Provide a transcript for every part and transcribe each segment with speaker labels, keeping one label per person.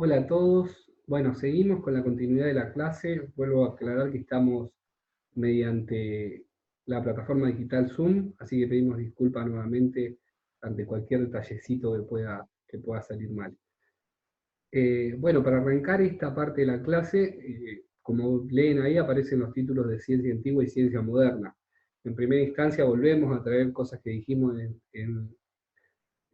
Speaker 1: Hola a todos. Bueno, seguimos con la continuidad de la clase. Vuelvo a aclarar que estamos mediante la plataforma digital Zoom, así que pedimos disculpas nuevamente ante cualquier detallecito que pueda salir mal. Bueno, para arrancar esta parte de la clase, como leen ahí, aparecen los títulos de Ciencia Antigua y Ciencia Moderna. En primera instancia volvemos a traer cosas que dijimos en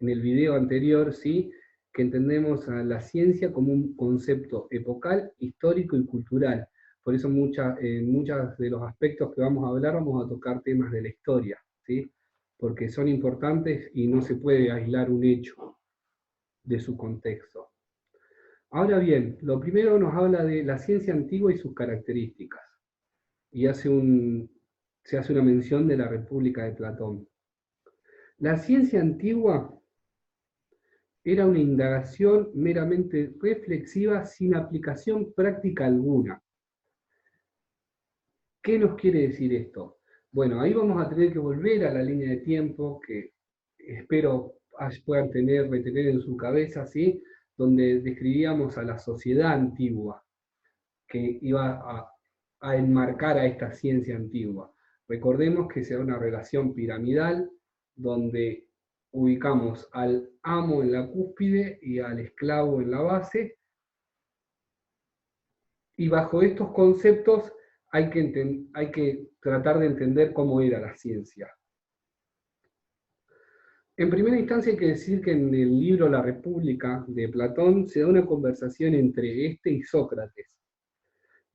Speaker 1: el video anterior, ¿sí? Que entendemos a la ciencia como un concepto epocal, histórico y cultural. Por eso en muchos de los aspectos que vamos a hablar vamos a tocar temas de la historia, ¿sí? Porque son importantes y no se puede aislar un hecho de su contexto. Ahora bien, lo primero nos habla de la ciencia antigua y sus características. Y se hace una mención de la República de Platón. La ciencia antigua era una indagación meramente reflexiva sin aplicación práctica alguna. ¿Qué nos quiere decir esto? Bueno, ahí vamos a tener que volver a la línea de tiempo que espero puedan retener en su cabeza, ¿sí? Donde describíamos a la sociedad antigua que iba a enmarcar a esta ciencia antigua. Recordemos que será una relación piramidal donde ubicamos al amo en la cúspide y al esclavo en la base, y bajo estos conceptos hay que tratar de entender cómo era la ciencia. En primera instancia hay que decir que en el libro La República de Platón se da una conversación entre este y Sócrates,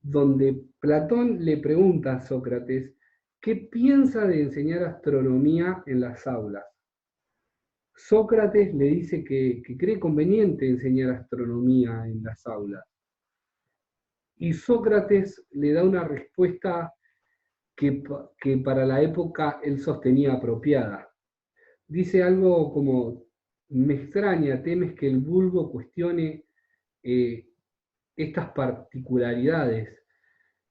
Speaker 1: donde Platón le pregunta a Sócrates qué piensa de enseñar astronomía en las aulas. Sócrates le dice que cree conveniente enseñar astronomía en las aulas. Y Sócrates le da una respuesta que para la época él sostenía apropiada. Dice algo como: me extraña, temes que el vulgo cuestione eh, estas particularidades,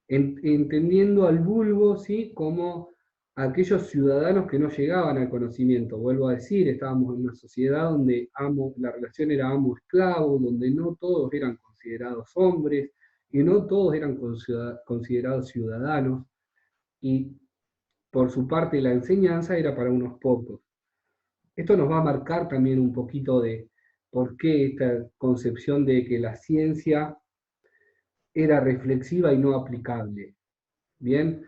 Speaker 1: entendiendo al vulgo, ¿sí?, como aquellos ciudadanos que no llegaban al conocimiento. Vuelvo a decir, estábamos en una sociedad donde la relación era amo-esclavo, donde no todos eran considerados hombres y no todos eran considerados ciudadanos, y por su parte la enseñanza era para unos pocos. Esto nos va a marcar también un poquito de por qué esta concepción de que la ciencia era reflexiva y no aplicable. Bien,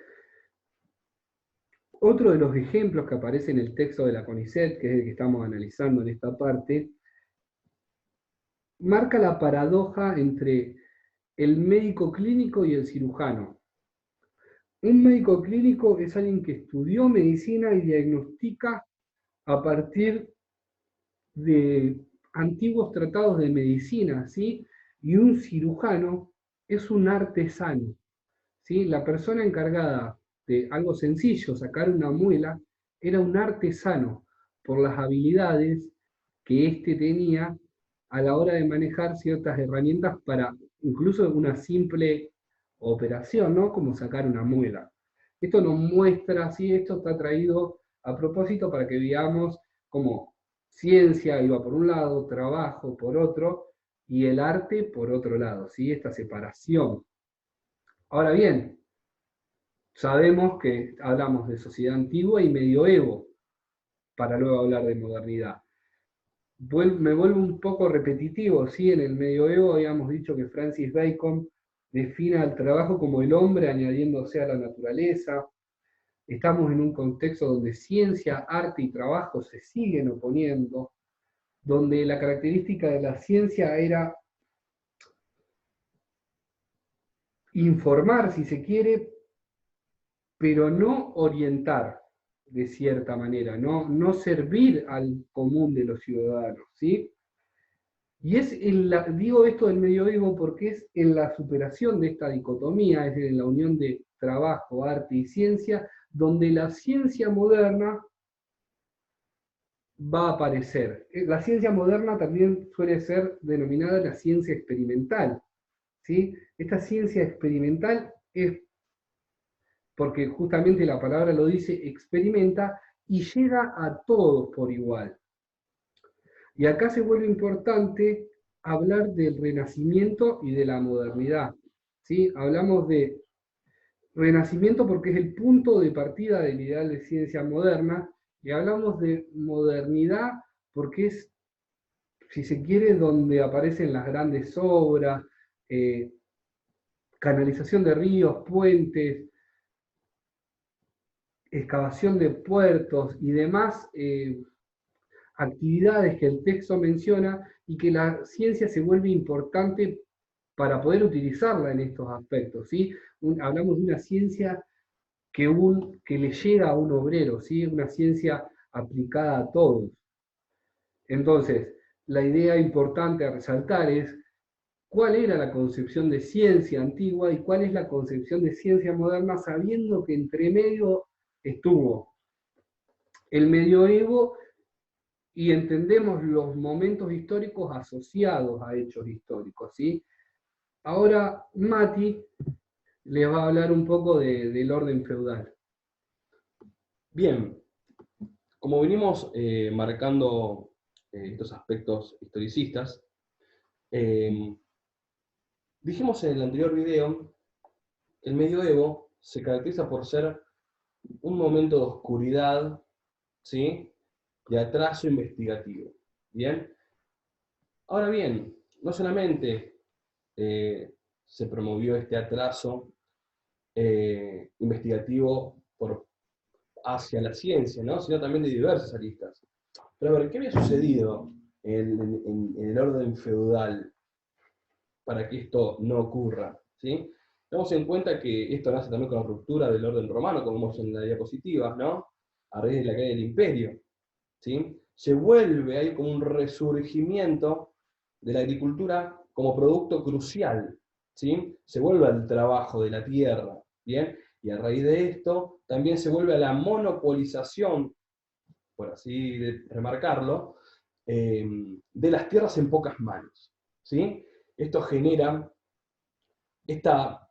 Speaker 1: otro de los ejemplos que aparece en el texto de la CONICET, que es el que estamos analizando en esta parte, marca la paradoja entre el médico clínico y el cirujano. Un médico clínico es alguien que estudió medicina y diagnostica a partir de antiguos tratados de medicina, ¿sí? Y un cirujano es un artesano, ¿sí? La persona encargada de algo sencillo, sacar una muela, era un artesano por las habilidades que éste tenía a la hora de manejar ciertas herramientas para incluso una simple operación, ¿no? Como sacar una muela. Esto nos muestra, ¿sí? Esto está traído a propósito para que veamos cómo ciencia iba por un lado, trabajo por otro, y el arte por otro lado, ¿sí? Esta separación. Ahora bien, sabemos que hablamos de sociedad antigua y medioevo, para luego hablar de modernidad. Me vuelvo un poco repetitivo, ¿sí? En el medioevo habíamos dicho que Francis Bacon define al trabajo como el hombre añadiéndose a la naturaleza. Estamos en un contexto donde ciencia, arte y trabajo se siguen oponiendo, donde la característica de la ciencia era informar, si se quiere, pero no orientar de cierta manera, no servir al común de los ciudadanos, ¿sí? Y digo esto del medioevo porque es en la superación de esta dicotomía, es en la unión de trabajo, arte y ciencia, donde la ciencia moderna va a aparecer. La ciencia moderna también suele ser denominada la ciencia experimental, ¿sí? Esta ciencia experimental es porque justamente la palabra lo dice, experimenta y llega a todos por igual. Y acá se vuelve importante hablar del Renacimiento y de la modernidad. ¿Sí? Hablamos de Renacimiento porque es el punto de partida del ideal de ciencia moderna, y hablamos de modernidad porque es, si se quiere, donde aparecen las grandes obras, eh, canalización de ríos, puentes, excavación de puertos y demás actividades que el texto menciona, y que la ciencia se vuelve importante para poder utilizarla en estos aspectos. ¿Sí? Hablamos de una ciencia que le llega a un obrero, ¿sí? Una ciencia aplicada a todos. Entonces, la idea importante a resaltar es cuál era la concepción de ciencia antigua y cuál es la concepción de ciencia moderna, sabiendo que entre medio estuvo el medioevo y entendemos los momentos históricos asociados a hechos históricos, ¿sí? Ahora Mati les va a hablar un poco del orden feudal.
Speaker 2: Bien, como venimos marcando estos aspectos historicistas, eh, dijimos en el anterior video que el medioevo se caracteriza por ser un momento de oscuridad, ¿sí? De atraso investigativo. Bien, ahora bien, no solamente se promovió este atraso investigativo hacia la ciencia, ¿no? Sino también de diversas aristas. Pero a ver, ¿qué había sucedido en el orden feudal para que esto no ocurra? ¿Sí? Tenemos en cuenta que esto nace también con la ruptura del orden romano, como vemos en la diapositiva, ¿no? A raíz de la caída del imperio. ¿Sí? Se vuelve ahí como un resurgimiento de la agricultura como producto crucial. ¿Sí? Se vuelve al trabajo de la tierra. ¿Bien? Y a raíz de esto también se vuelve a la monopolización, por así remarcarlo, de las tierras en pocas manos. ¿Sí? Esto genera esta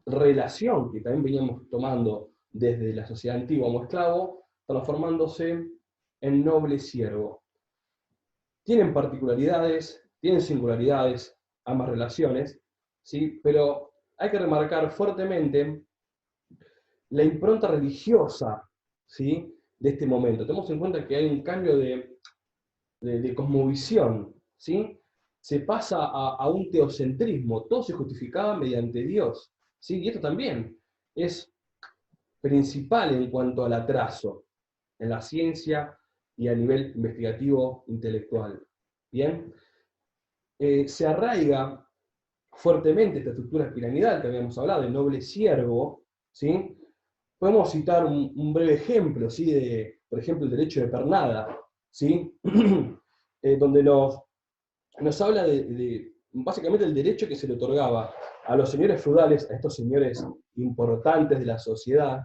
Speaker 2: relación que también veníamos tomando desde la sociedad antigua como esclavo, transformándose en noble siervo. Tienen particularidades, tienen singularidades ambas relaciones, ¿sí? Pero hay que remarcar fuertemente la impronta religiosa, ¿sí? De este momento. Tenemos en cuenta que hay un cambio de cosmovisión, ¿sí? Se pasa a un teocentrismo, todo se justificaba mediante Dios, ¿sí? Y esto también es principal en cuanto al atraso en la ciencia y a nivel investigativo intelectual. ¿Bien? Se arraiga fuertemente esta estructura piramidal que habíamos hablado, el noble siervo, ¿sí? Podemos citar un breve ejemplo, ¿sí? Por ejemplo, el derecho de pernada, ¿sí? Donde nos habla básicamente el derecho que se le otorgaba a los señores feudales, a estos señores importantes de la sociedad,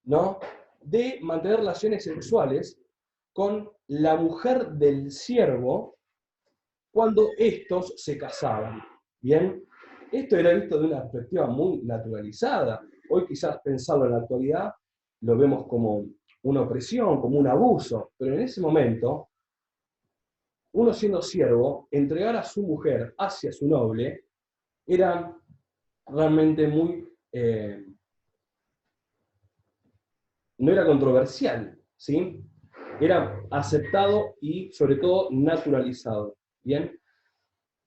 Speaker 2: ¿no? De mantener relaciones sexuales con la mujer del siervo cuando estos se casaban. ¿Bien? Esto era visto de una perspectiva muy naturalizada. Hoy quizás pensarlo en la actualidad lo vemos como una opresión, como un abuso, pero en ese momento, uno siendo siervo, entregar a su mujer hacia su noble era realmente no era controversial, ¿sí? Era aceptado y sobre todo naturalizado. ¿Bien?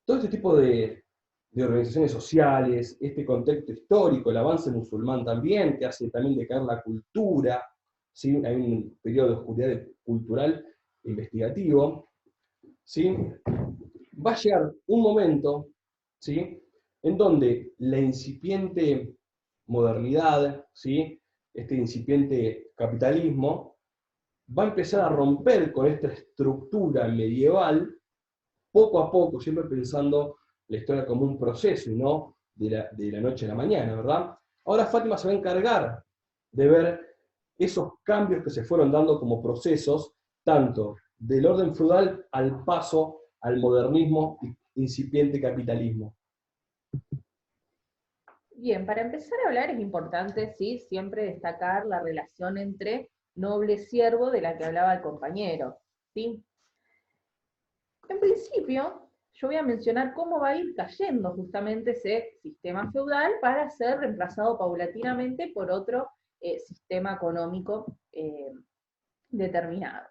Speaker 2: Todo este tipo de organizaciones sociales, este contexto histórico, el avance musulmán también, que hace también decaer la cultura, ¿sí? Hay un periodo de oscuridad cultural e investigativo, ¿sí? Va a llegar un momento, ¿sí? En donde la incipiente modernidad, ¿sí? Este incipiente capitalismo, va a empezar a romper con esta estructura medieval, poco a poco, siempre pensando la historia como un proceso y no de la noche a la mañana, ¿verdad? Ahora Fátima se va a encargar de ver esos cambios que se fueron dando como procesos, tanto del orden feudal al paso al modernismo y incipiente capitalismo.
Speaker 3: Bien, para empezar a hablar es importante, sí, siempre destacar la relación entre noble-siervo de la que hablaba el compañero, ¿sí? En principio, yo voy a mencionar cómo va a ir cayendo justamente ese sistema feudal para ser reemplazado paulatinamente por otro sistema económico determinado.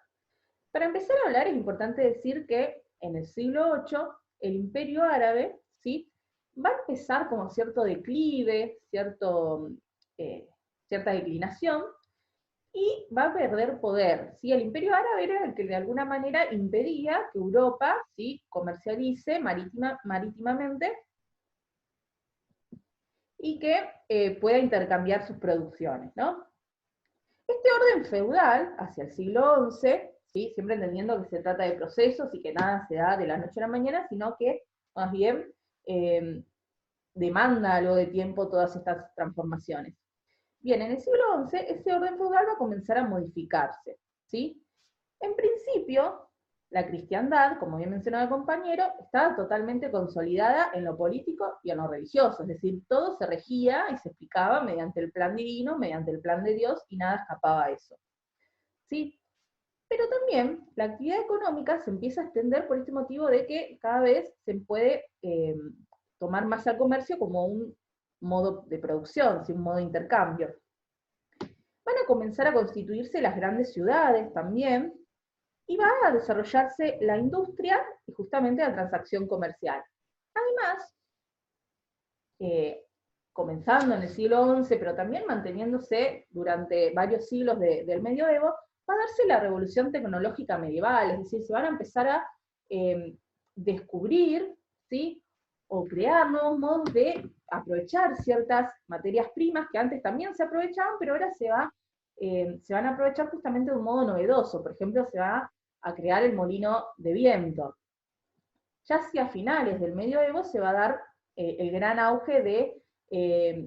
Speaker 3: Para empezar a hablar es importante decir que en el siglo VIII el imperio árabe, ¿sí?, va a empezar como cierto declive, cierta declinación, y va a perder poder, ¿sí? El imperio árabe era el que de alguna manera impedía que Europa, ¿sí?, comercialice marítimamente y que pueda intercambiar sus producciones, ¿no? Este orden feudal, hacia el siglo XI, ¿sí?, siempre entendiendo que se trata de procesos y que nada se da de la noche a la mañana, sino que más bien demanda algo de tiempo todas estas transformaciones. Bien, en el siglo XI, ese orden feudal va a comenzar a modificarse, ¿sí? En principio, la cristiandad, como bien mencionaba el compañero, estaba totalmente consolidada en lo político y en lo religioso, es decir, todo se regía y se explicaba mediante el plan divino, mediante el plan de Dios, y nada escapaba a eso, ¿sí? Pero también la actividad económica se empieza a extender por este motivo de que cada vez se puede tomar más al comercio como un modo de producción, ¿sí?, un modo de intercambio. Van a comenzar a constituirse las grandes ciudades también, y va a desarrollarse la industria y justamente la transacción comercial. Además, comenzando en el siglo XI, pero también manteniéndose durante varios siglos del medioevo, va a darse la revolución tecnológica medieval, es decir, se van a empezar a descubrir, ¿sí?, o crear nuevos modos de aprovechar ciertas materias primas que antes también se aprovechaban, pero ahora se van a aprovechar justamente de un modo novedoso. Por ejemplo, se va a crear el molino de viento. Ya hacia finales del medioevo se va a dar el gran auge de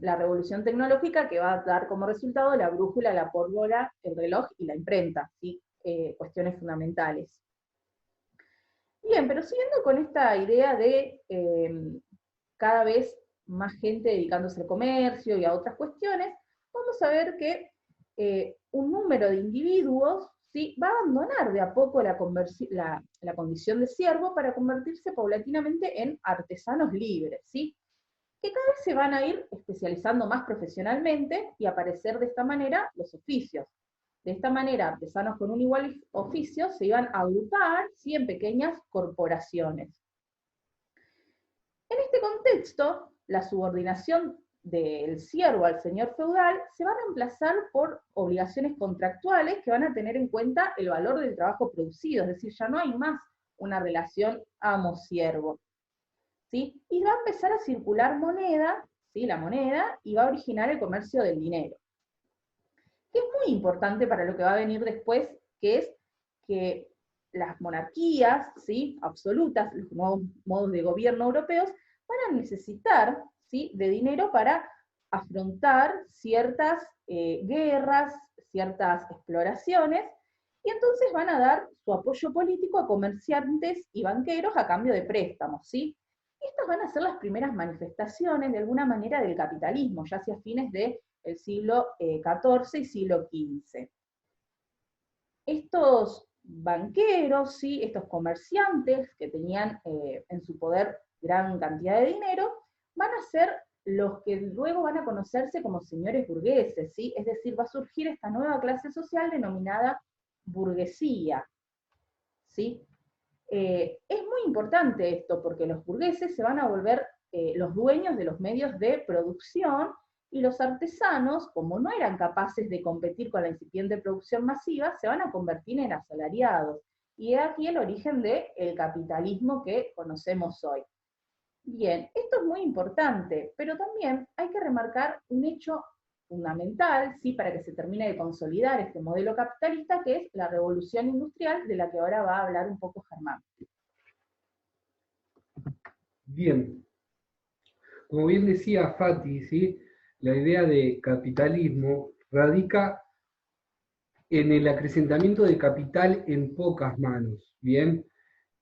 Speaker 3: la revolución tecnológica, que va a dar como resultado la brújula, la pólvora, el reloj y la imprenta, ¿sí?, cuestiones fundamentales. Bien, pero siguiendo con esta idea de cada vez más gente dedicándose al comercio y a otras cuestiones, vamos a ver que un número de individuos, ¿sí?, va a abandonar de a poco la condición de siervo para convertirse paulatinamente en artesanos libres, ¿sí?, que cada vez se van a ir especializando más profesionalmente y aparecer de esta manera los oficios. De esta manera, artesanos con un igual oficio se iban a agrupar, ¿sí?, en pequeñas corporaciones. En este contexto, la subordinación del siervo al señor feudal se va a reemplazar por obligaciones contractuales que van a tener en cuenta el valor del trabajo producido, es decir, ya no hay más una relación amo-siervo, ¿sí? Y va a empezar a circular moneda, ¿sí?, la moneda, y va a originar el comercio del dinero, que es muy importante para lo que va a venir después, que es que las monarquías, ¿sí?, absolutas, los nuevos modos de gobierno europeos, van a necesitar, ¿sí?, de dinero para afrontar ciertas guerras, ciertas exploraciones, y entonces van a dar su apoyo político a comerciantes y banqueros a cambio de préstamos, ¿sí? Estas van a ser las primeras manifestaciones, de alguna manera, del capitalismo, ya hacia fines del siglo XIV y siglo XV. Estos banqueros, ¿sí?, estos comerciantes que tenían en su poder gran cantidad de dinero, van a ser los que luego van a conocerse como señores burgueses, ¿sí? Es decir, va a surgir esta nueva clase social denominada burguesía, ¿sí? Es muy importante esto, porque los burgueses se van a volver los dueños de los medios de producción, y los artesanos, como no eran capaces de competir con la incipiente producción masiva, se van a convertir en asalariados. Y es aquí el origen del capitalismo que conocemos hoy. Bien, esto es muy importante, pero también hay que remarcar un hecho fundamental, ¿sí?, para que se termine de consolidar este modelo capitalista, que es la revolución industrial, de la que ahora va a hablar un poco Germán.
Speaker 1: Bien, como bien decía Fati, ¿sí?, la idea de capitalismo radica en el acrecentamiento de capital en pocas manos, ¿bien?,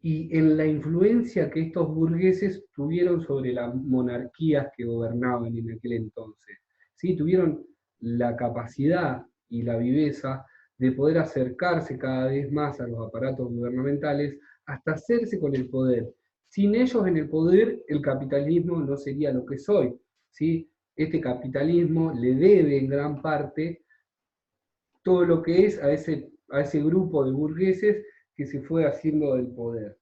Speaker 1: y en la influencia que estos burgueses tuvieron sobre las monarquías que gobernaban en aquel entonces. ¿Sí? Tuvieron la capacidad y la viveza de poder acercarse cada vez más a los aparatos gubernamentales hasta hacerse con el poder, Sin ellos en el poder, el capitalismo no sería lo que soy, ¿sí? Este capitalismo le debe en gran parte todo lo que es a ese grupo de burgueses que se fue haciendo del poder.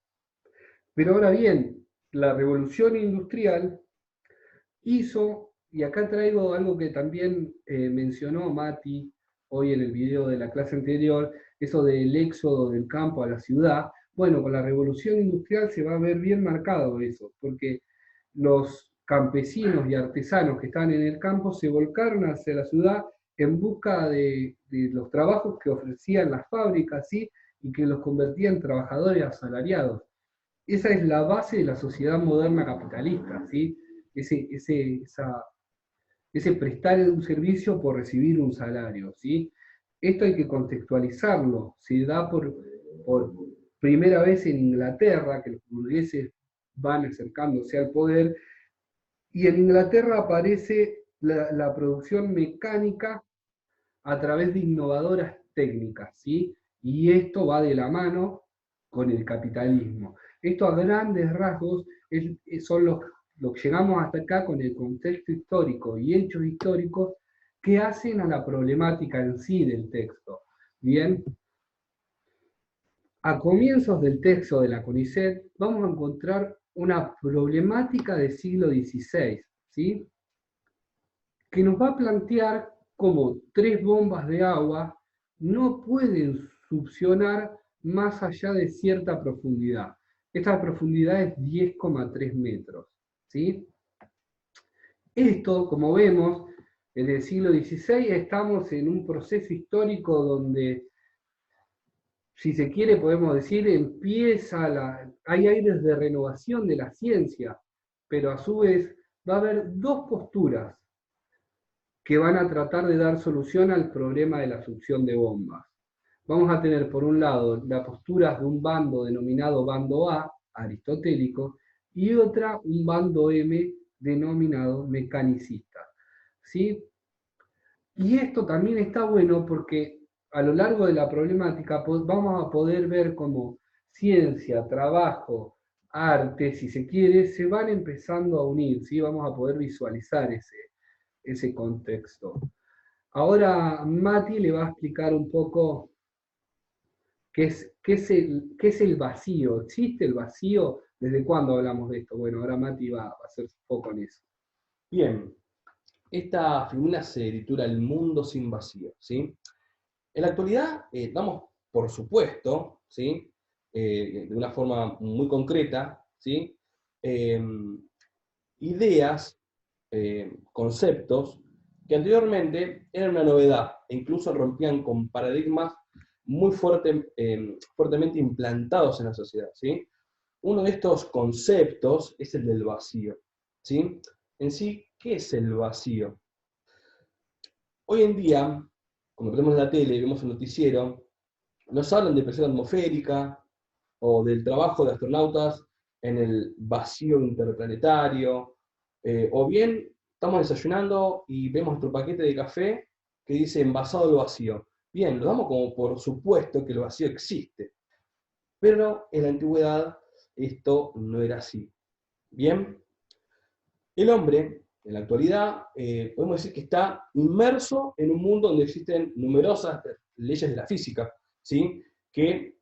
Speaker 1: Pero ahora bien, la revolución industrial hizo, y acá traigo algo que también mencionó Mati hoy en el video de la clase anterior, eso del éxodo del campo a la ciudad. Bueno, con la revolución industrial se va a ver bien marcado eso, porque los campesinos y artesanos que estaban en el campo se volcaron hacia la ciudad en busca de los trabajos que ofrecían las fábricas, ¿sí? Y que los convertían en trabajadores asalariados. Esa es la base de la sociedad moderna capitalista, ¿sí? Ese prestar un servicio por recibir un salario, ¿sí? Esto hay que contextualizarlo. Se da por primera vez en Inglaterra, que los burgueses van acercándose al poder, y en Inglaterra aparece la producción mecánica a través de innovadoras técnicas, ¿sí? Y esto va de la mano con el capitalismo. Esto a grandes rasgos son lo que llegamos hasta acá con el contexto histórico y hechos históricos que hacen a la problemática en sí del texto. Bien, a comienzos del texto de la CONICET vamos a encontrar una problemática del siglo XVI, ¿sí? Que nos va a plantear cómo 3 bombas de agua no pueden succionar más allá de cierta profundidad. Esta profundidad es 10,3 metros, ¿sí? Esto, como vemos, en el siglo XVI estamos en un proceso histórico donde, si se quiere, podemos decir, hay aires de renovación de la ciencia, pero a su vez va a haber 2 posturas que van a tratar de dar solución al problema de la succión de bombas. Vamos a tener, por un lado, la postura de un bando denominado bando A, aristotélico, y otra, un bando M, denominado mecanicista, ¿sí? Y esto también está bueno porque a lo largo de la problemática vamos a poder ver cómo ciencia, trabajo, arte, si se quiere, se van empezando a unir, ¿sí? Vamos a poder visualizar ese contexto. Ahora Mati le va a explicar un poco qué es el vacío. ¿Existe el vacío? ¿Desde cuándo hablamos de esto? Bueno, ahora Mati va a hacer un poco en eso.
Speaker 2: Bien, esta figura se titula El mundo sin vacío, ¿sí? En la actualidad damos por supuesto, ¿sí? De una forma muy concreta, ¿sí? Ideas, conceptos que anteriormente eran una novedad e incluso rompían con paradigmas muy fuertemente implantados en la sociedad, ¿sí? Uno de estos conceptos es el del vacío, ¿sí? En sí, ¿qué es el vacío? Hoy en día, cuando prendemos la tele y vemos un noticiero, nos hablan de presión atmosférica o del trabajo de astronautas en el vacío interplanetario, o bien estamos desayunando y vemos nuestro paquete de café que dice envasado al vacío. Bien, lo damos como por supuesto que el vacío existe, pero en la antigüedad esto no era así. Bien, el hombre, en la actualidad, podemos decir que está inmerso en un mundo donde existen numerosas leyes de la física, ¿sí? Que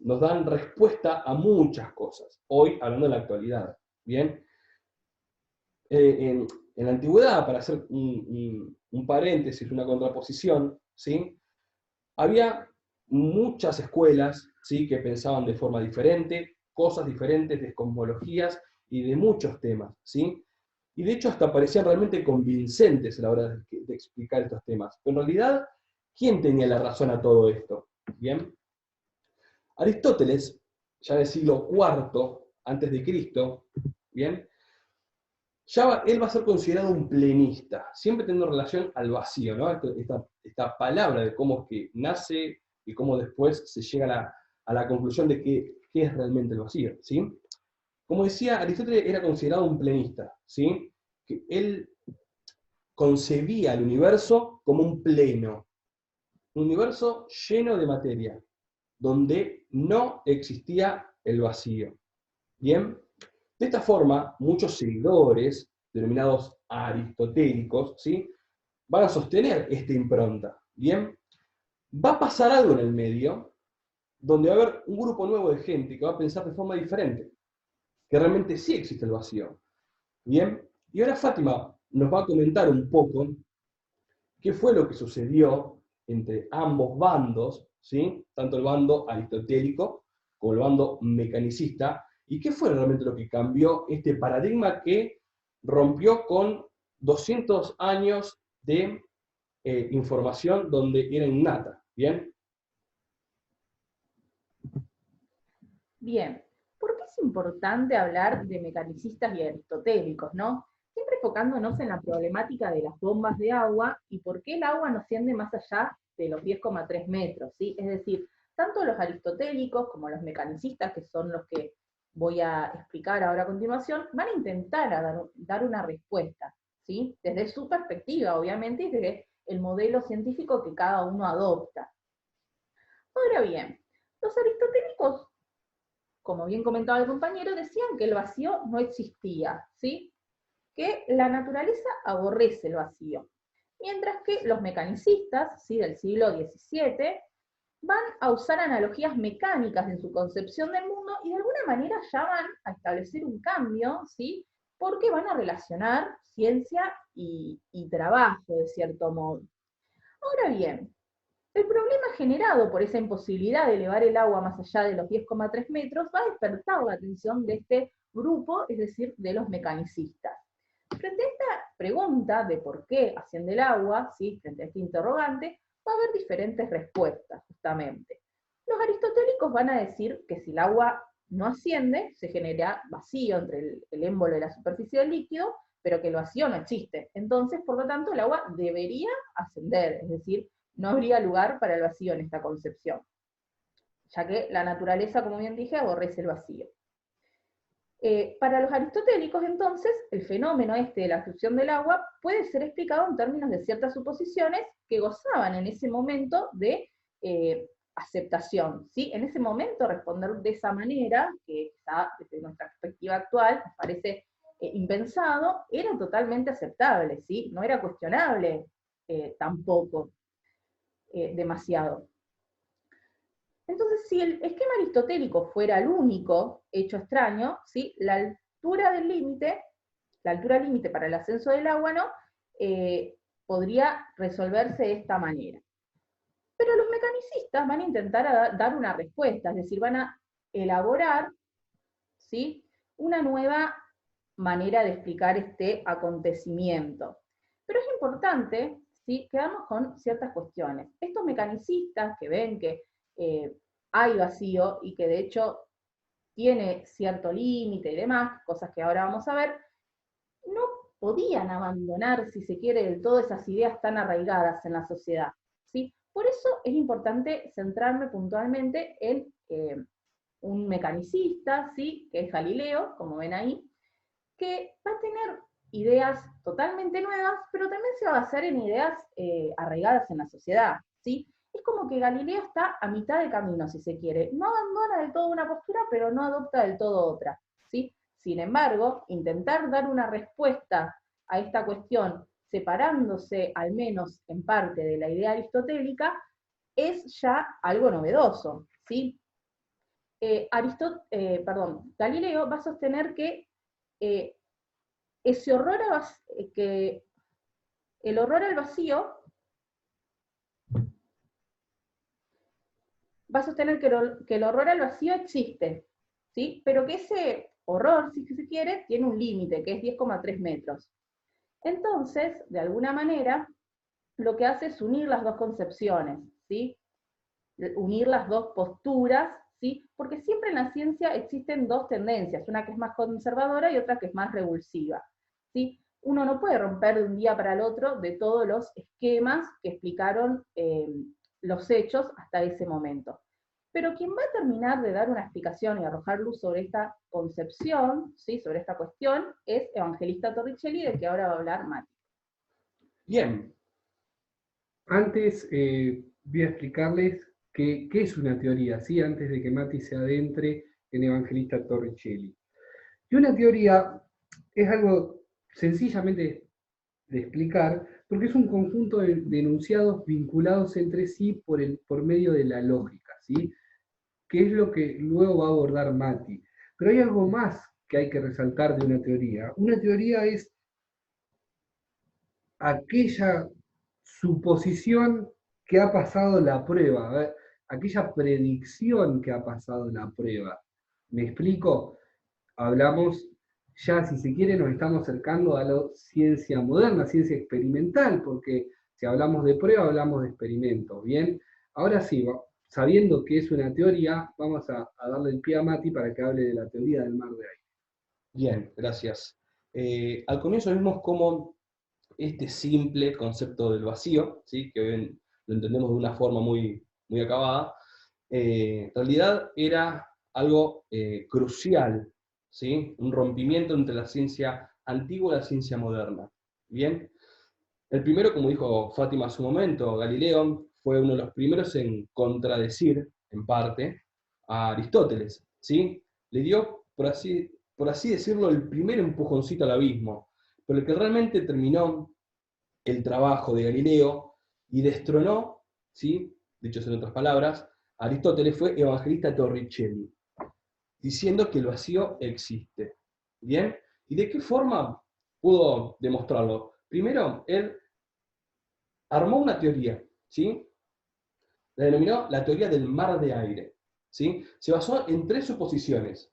Speaker 2: nos dan respuesta a muchas cosas. Hoy, hablando de la actualidad, ¿bien? En la antigüedad, para hacer un paréntesis, una contraposición, ¿sí? Había muchas escuelas, ¿sí? Que pensaban de forma diferente, cosas diferentes, de cosmologías y de muchos temas, ¿sí? Y de hecho hasta parecían realmente convincentes a la hora de explicar estos temas. Pero en realidad, ¿quién tenía la razón a todo esto? ¿Bien? Aristóteles, ya del siglo IV antes de Cristo, ¿bien? Él va a ser considerado un plenista, siempre teniendo relación al vacío, ¿no? Esta palabra de cómo es que nace y cómo después se llega a la conclusión de qué es realmente el vacío, ¿sí? Como decía, Aristóteles era considerado un plenista, ¿sí? Que él concebía el universo como un pleno, un universo lleno de materia, donde no existía el vacío, Bien, de esta forma, muchos seguidores, denominados aristotélicos, ¿sí?, van a sostener esta impronta. Bien, va a pasar algo en el medio, donde va a haber un grupo nuevo de gente que va a pensar de forma diferente, que realmente sí existe el vacío. Bien, y ahora Fátima nos va a comentar un poco qué fue lo que sucedió entre ambos bandos, ¿sí?, tanto el bando aristotélico como el bando mecanicista, y qué fue realmente lo que cambió este paradigma que rompió con 200 años de información donde era innata. ¿Bien?
Speaker 3: Bien, ¿por qué es importante hablar de mecanicistas y aristotélicos, no? Siempre enfocándonos en la problemática de las bombas de agua y por qué el agua no asciende más allá de los 10,3 metros, ¿sí? Es decir, tanto los aristotélicos como los mecanicistas, que son los que voy a explicar ahora a continuación, van a intentar dar una respuesta, ¿sí? Desde su perspectiva, obviamente, y desde el modelo científico que cada uno adopta. Ahora bien, los aristotélicos, como bien comentaba el compañero, decían que el vacío no existía, ¿sí? Que la naturaleza aborrece el vacío. Mientras que los mecanicistas, ¿sí?, del siglo XVII, van a usar analogías mecánicas en su concepción del mundo y de alguna manera ya van a establecer un cambio, ¿sí?, porque van a relacionar ciencia y trabajo, de cierto modo. Ahora bien, el problema generado por esa imposibilidad de elevar el agua más allá de los 10,3 metros va a despertar la atención de este grupo, es decir, de los mecanicistas. Frente a esta pregunta de por qué asciende el agua, ¿sí?, frente a este interrogante, va a haber diferentes respuestas, justamente. Los aristotélicos van a decir que si el agua no asciende, se genera vacío entre el émbolo y la superficie del líquido, pero que el vacío no existe. Entonces, por lo tanto, el agua debería ascender, es decir, no habría lugar para el vacío en esta concepción, ya que la naturaleza, como bien dije, aborrece el vacío. Para los aristotélicos, entonces, el fenómeno de la fusión del agua puede ser explicado en términos de ciertas suposiciones que gozaban en ese momento de aceptación, ¿sí? En ese momento responder de esa manera, que está desde nuestra perspectiva actual, nos parece impensado, era totalmente aceptable, ¿sí? No era cuestionable tampoco demasiado. Entonces, si el esquema aristotélico fuera el único hecho extraño, ¿sí?, la altura límite para el ascenso del agua, ¿no?, podría resolverse de esta manera. Pero los mecanicistas van a intentar dar una respuesta, es decir, van a elaborar, ¿sí?, una nueva manera de explicar este acontecimiento. Pero es importante, ¿sí?, quedarnos con ciertas cuestiones. Estos mecanicistas que ven que hay vacío y que de hecho tiene cierto límite y demás, cosas que ahora vamos a ver, no podían abandonar, si se quiere, del todo esas ideas tan arraigadas en la sociedad, ¿sí? Por eso es importante centrarme puntualmente en un mecanicista, ¿sí?, que es Galileo, como ven ahí, que va a tener ideas totalmente nuevas, pero también se va a basar en ideas arraigadas en la sociedad, ¿sí? Es como que Galileo está a mitad de camino, si se quiere. No abandona del todo una postura, pero no adopta del todo otra, ¿sí? Sin embargo, intentar dar una respuesta a esta cuestión, separándose al menos en parte de la idea aristotélica, es ya algo novedoso, ¿sí? Galileo va a sostener que ese horror que el horror al vacío va a sostener que el horror al vacío existe, ¿sí?, pero que ese horror, si se quiere, tiene un límite, que es 10,3 metros. Entonces, de alguna manera, lo que hace es unir las dos concepciones, ¿sí?, unir las dos posturas, ¿sí?, porque siempre en la ciencia existen dos tendencias, una que es más conservadora y otra que es más revulsiva, ¿sí? Uno no puede romper de un día para el otro de todos los esquemas que explicaron los hechos hasta ese momento. Pero quien va a terminar de dar una explicación y arrojar luz sobre esta concepción, ¿sí?, sobre esta cuestión, es Evangelista Torricelli, de que ahora va a hablar Mati.
Speaker 2: Bien.
Speaker 1: Antes voy a explicarles qué es una teoría, ¿sí?, antes de que Mati se adentre en Evangelista Torricelli. Y una teoría es algo sencillamente de explicar, porque es un conjunto de enunciados vinculados entre sí por medio de la lógica, ¿sí? Que es lo que luego va a abordar Mati. Pero hay algo más que hay que resaltar de una teoría. Una teoría es aquella suposición que ha pasado la prueba, a ver, aquella predicción que ha pasado la prueba. ¿Me explico? Hablamos, ya si se quiere, nos estamos acercando a la ciencia moderna, ciencia experimental, porque si hablamos de prueba, hablamos de experimentos, ¿bien? Ahora sí, sabiendo que es una teoría, vamos a darle el pie a Mati para que hable de la teoría del mar de aire.
Speaker 2: Bien, gracias. Al comienzo vimos cómo este simple concepto del vacío, ¿sí? Que hoy lo entendemos de una forma muy, muy acabada, en realidad era algo crucial, ¿sí? Un rompimiento entre la ciencia antigua y la ciencia moderna. Bien, el primero, como dijo Fátima hace un momento, Galileo, fue uno de los primeros en contradecir, en parte, a Aristóteles, ¿sí? Le dio, por así decirlo, el primer empujoncito al abismo, pero el que realmente terminó el trabajo de Galileo y destronó, ¿sí? Dicho en otras palabras, Aristóteles fue Evangelista Torricelli, diciendo que el vacío existe. ¿Bien? ¿Y de qué forma pudo demostrarlo? Primero, él armó una teoría, ¿sí? La denominó la teoría del mar de aire, ¿sí? Se basó en 3 suposiciones.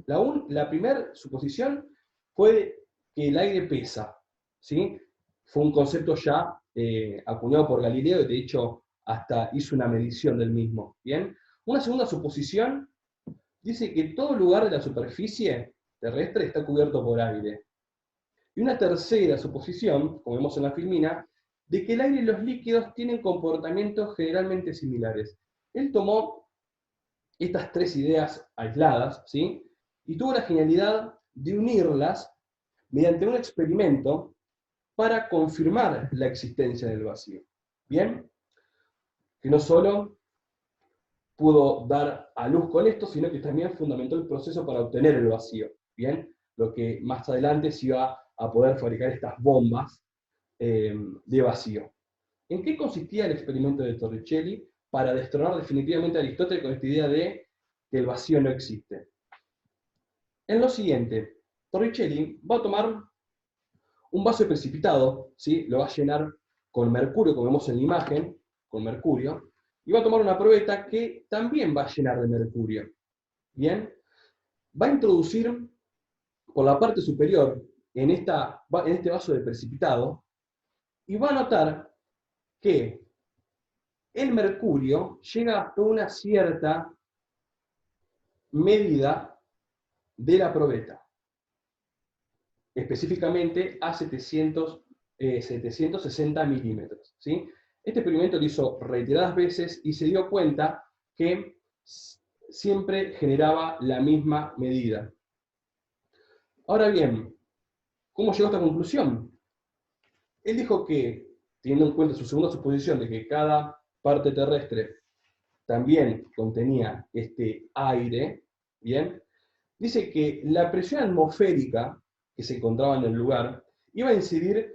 Speaker 2: La primera suposición fue que el aire pesa, ¿sí? Fue un concepto ya acuñado por Galileo y de hecho hasta hizo una medición del mismo, ¿bien? Una segunda suposición dice que todo lugar de la superficie terrestre está cubierto por aire. Y una tercera suposición, como vemos en la filmina, de que el aire y los líquidos tienen comportamientos generalmente similares. Él tomó estas 3 ideas aisladas, ¿sí? Y tuvo la genialidad de unirlas mediante un experimento para confirmar la existencia del vacío. ¿Bien? Que no solo pudo dar a luz con esto, sino que también fundamentó el proceso para obtener el vacío. ¿Bien? Lo que más adelante se iba a poder fabricar estas bombas de vacío. ¿En qué consistía el experimento de Torricelli para destronar definitivamente a Aristóteles con esta idea de que el vacío no existe? En lo siguiente, Torricelli va a tomar un vaso precipitado, ¿sí? Lo va a llenar con mercurio, como vemos en la imagen, con mercurio, y va a tomar una probeta que también va a llenar de mercurio. ¿Bien? Va a introducir por la parte superior en este vaso de precipitado y va a notar que el mercurio llega hasta una cierta medida de la probeta, específicamente a 760 milímetros. ¿Sí? Este experimento lo hizo reiteradas veces y se dio cuenta que siempre generaba la misma medida. Ahora bien, ¿cómo llegó a esta conclusión? Él dijo que, teniendo en cuenta su segunda suposición de que cada parte terrestre también contenía este aire, ¿bien? Dice que la presión atmosférica que se encontraba en el lugar iba a incidir,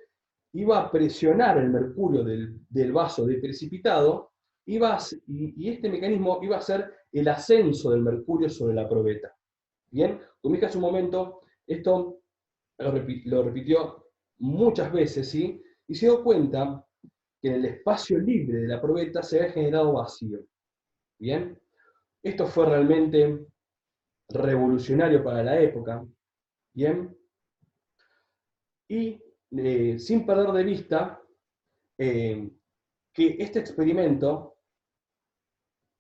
Speaker 2: iba a presionar el mercurio del vaso de precipitado, y este mecanismo iba a hacer el ascenso del mercurio sobre la probeta. Bien, como dije hace un momento, esto lo repitió muchas veces, ¿sí? Y se dio cuenta que en el espacio libre de la probeta se había generado vacío. Bien, esto fue realmente revolucionario para la época. Bien, y sin perder de vista que este experimento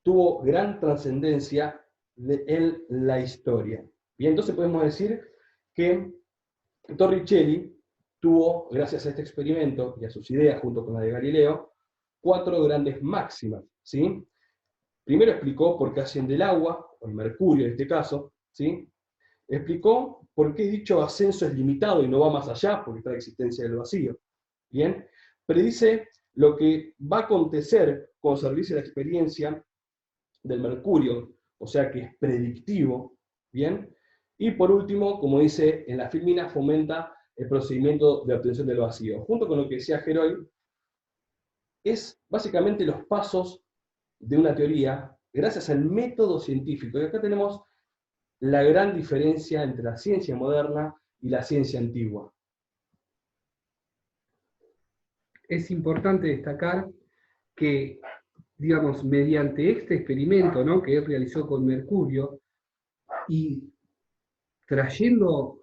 Speaker 2: tuvo gran trascendencia en la historia. Bien, entonces podemos decir que Torricelli tuvo, gracias a este experimento y a sus ideas junto con la de Galileo, 4 grandes máximas, ¿sí? Primero explicó por qué asciende el agua, o el mercurio en este caso, ¿sí? Explicó por qué dicho ascenso es limitado y no va más allá, porque está la existencia del vacío. ¿Bien? Predice lo que va a acontecer cuando se realice la experiencia del mercurio, o sea que es predictivo, ¿bien? Y por último, como dice en la filmina, fomenta el procedimiento de obtención del vacío. Junto con lo que decía Geroy, es básicamente los pasos de una teoría gracias al método científico. Y acá tenemos la gran diferencia entre la ciencia moderna y la ciencia antigua.
Speaker 1: Es importante destacar que, digamos, mediante este experimento, ¿no?, que él realizó con mercurio, y trayendo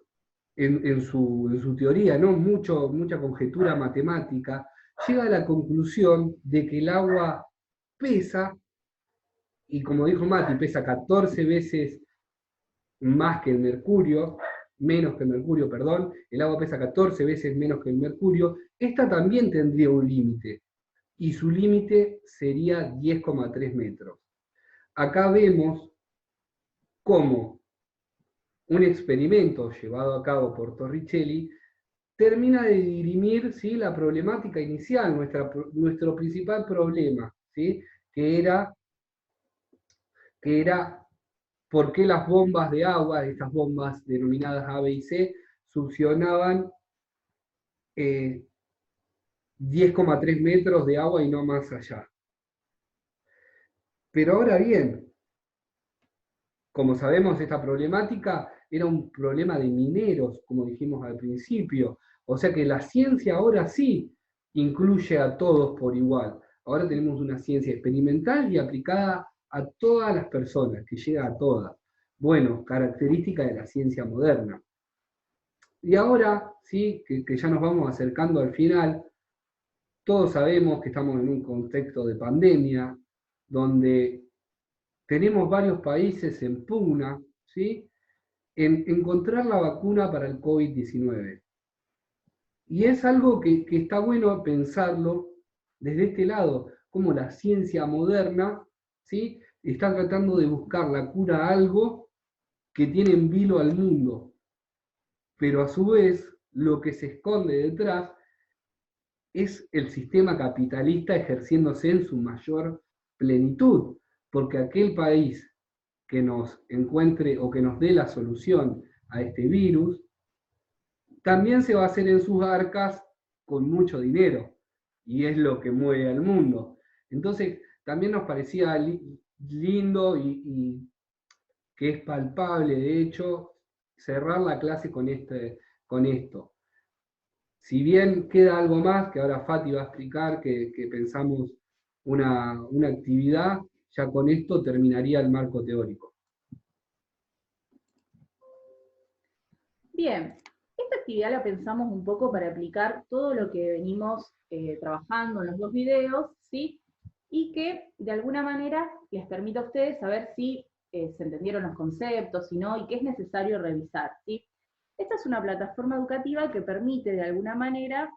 Speaker 1: en su teoría, ¿no?, mucha conjetura matemática, llega a la conclusión de que el agua pesa, y como dijo Mati, pesa 14 veces más que el mercurio, menos que el mercurio, perdón, el agua pesa 14 veces menos que el mercurio. Esta también tendría un límite, y su límite sería 10,3 metros. Acá vemos cómo un experimento llevado a cabo por Torricelli termina de dirimir, ¿sí?, la problemática inicial, nuestro principal problema, ¿sí?, que era por qué las bombas de agua, estas bombas denominadas A, B y C, succionaban 10,3 metros de agua y no más allá. Pero ahora bien, como sabemos, esta problemática era un problema de mineros, como dijimos al principio. O sea que la ciencia ahora sí incluye a todos por igual. Ahora tenemos una ciencia experimental y aplicada a todas las personas, que llega a todas. Bueno, característica de la ciencia moderna. Y ahora, sí, que ya nos vamos acercando al final, todos sabemos que estamos en un contexto de pandemia, donde tenemos varios países en pugna, ¿sí?, en encontrar la vacuna para el COVID-19. Y es algo que está bueno pensarlo desde este lado, como la ciencia moderna, ¿sí?, está tratando de buscar la cura a algo que tiene en vilo al mundo, pero a su vez lo que se esconde detrás es el sistema capitalista ejerciéndose en su mayor plenitud, porque aquel país que nos encuentre o que nos dé la solución a este virus, también se va a hacer en sus arcas con mucho dinero, y es lo que mueve al mundo. Entonces, también nos parecía lindo y que es palpable, de hecho, cerrar la clase con esto. Si bien queda algo más, que ahora Fati va a explicar, que pensamos una actividad, ya con esto terminaría el marco teórico.
Speaker 3: Bien, esta actividad la pensamos un poco para aplicar todo lo que venimos trabajando en los dos videos, ¿sí? Y que de alguna manera les permita a ustedes saber si se entendieron los conceptos, si no, y qué es necesario revisar, ¿sí? Esta es una plataforma educativa que permite de alguna manera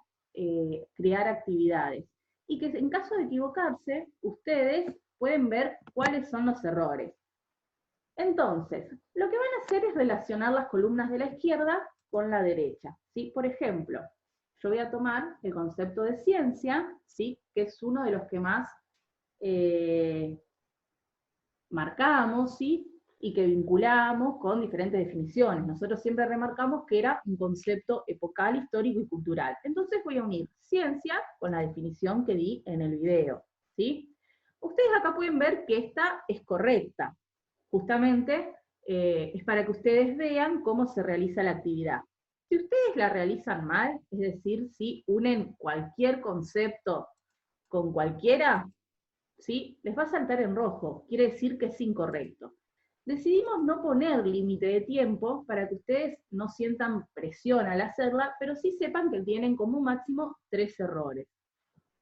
Speaker 3: crear actividades y que en caso de equivocarse, ustedes pueden ver cuáles son los errores. Entonces, lo que van a hacer es relacionar las columnas de la izquierda con la derecha, ¿sí? Por ejemplo, yo voy a tomar el concepto de ciencia, ¿sí?, que es uno de los que más marcamos, ¿sí?, y que vinculamos con diferentes definiciones. Nosotros siempre remarcamos que era un concepto epocal, histórico y cultural. Entonces voy a unir ciencia con la definición que di en el video, ¿sí? Ustedes acá pueden ver que esta es correcta. Justamente es para que ustedes vean cómo se realiza la actividad. Si ustedes la realizan mal, es decir, si unen cualquier concepto con cualquiera, ¿sí?, les va a saltar en rojo, quiere decir que es incorrecto. Decidimos no poner límite de tiempo para que ustedes no sientan presión al hacerla, pero sí sepan que tienen como máximo 3 errores.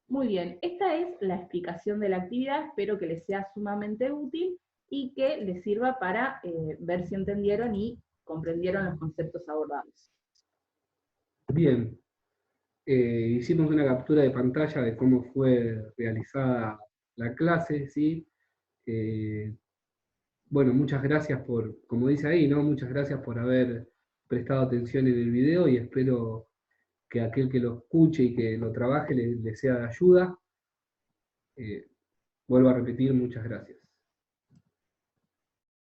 Speaker 3: Muy bien, esta es la explicación de la actividad, espero que les sea sumamente útil y que les sirva para ver si entendieron y comprendieron los conceptos abordados.
Speaker 1: Bien, hicimos una captura de pantalla de cómo fue realizada la clase, ¿sí? Bueno, muchas gracias por, como dice ahí, ¿no?, muchas gracias por haber prestado atención en el video, y espero que aquel que lo escuche y que lo trabaje le sea de ayuda. Vuelvo a repetir, muchas gracias.